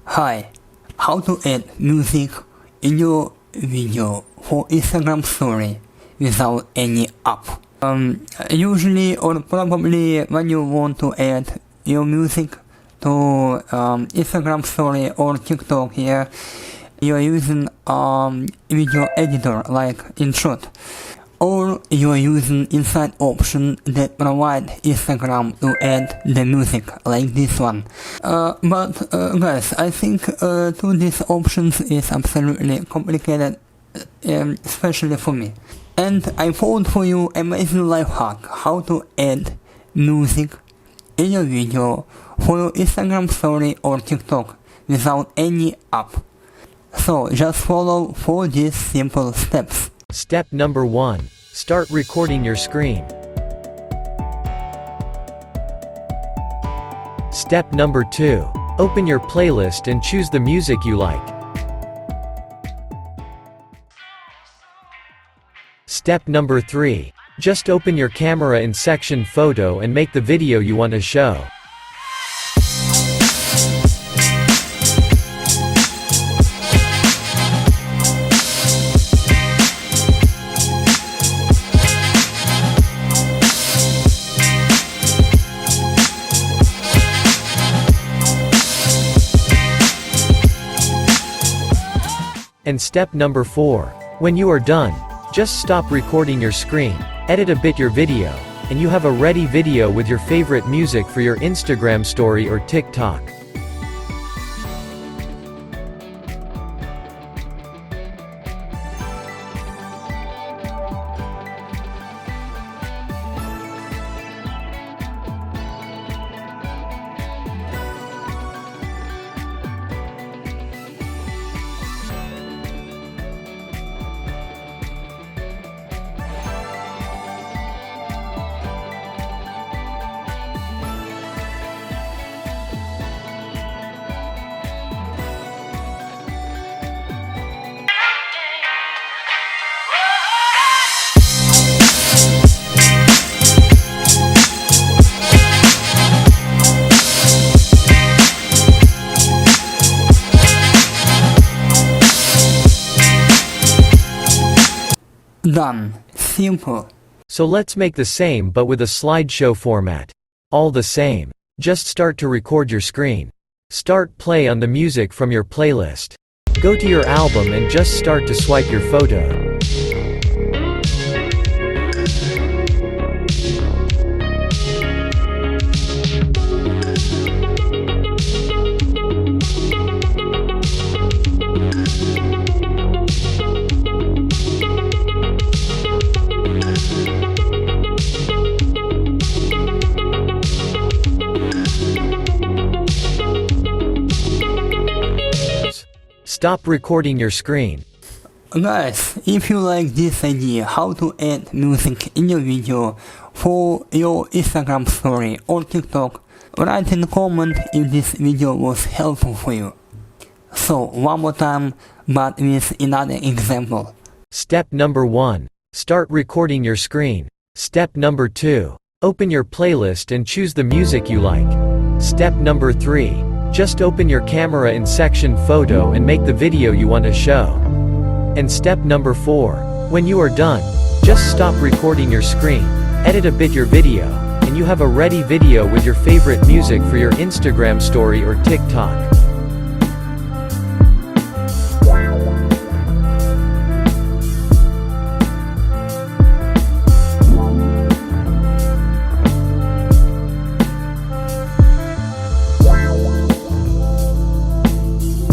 Hi, how to add music in your video for Instagram story without any app. Usually or probably when you want to add your music to Instagram story or TikTok here, you are using video editor like InShot, or you are using inside option that provide Instagram to add the music like this one. But guys, I think to these options is absolutely complicated, especially for me. And I found for you amazing life hack how to add music in your video for your Instagram story or TikTok without any app. So just follow 4 these simple steps. Step number 1. Start recording your screen. Step number 2. Open your playlist and choose the music you like. Step number 3. Just open your camera in section photo and make the video you want to show. And step number 4. When you are done, just stop recording your screen, edit a bit your video, and you have a ready video with your favorite music for your Instagram story or TikTok. Done. Simple. So let's make the same but with a slideshow format. All the same, just start to record your screen. Start play on the music from your playlist. Go to your album and just start to swipe your photo. Stop recording your screen. Guys, if you like this idea how to add music in your video for your Instagram story or TikTok, write in the comment if this video was helpful for you. So one more time, but with another example. Step number 1. Start recording your screen. Step number 2. Open your playlist and choose the music you like. Step number 3. Just open your camera in section photo and make the video you want to show. And step number 4. When you are done, just stop recording your screen, edit a bit your video, and you have a ready video with your favorite music for your Instagram story or TikTok.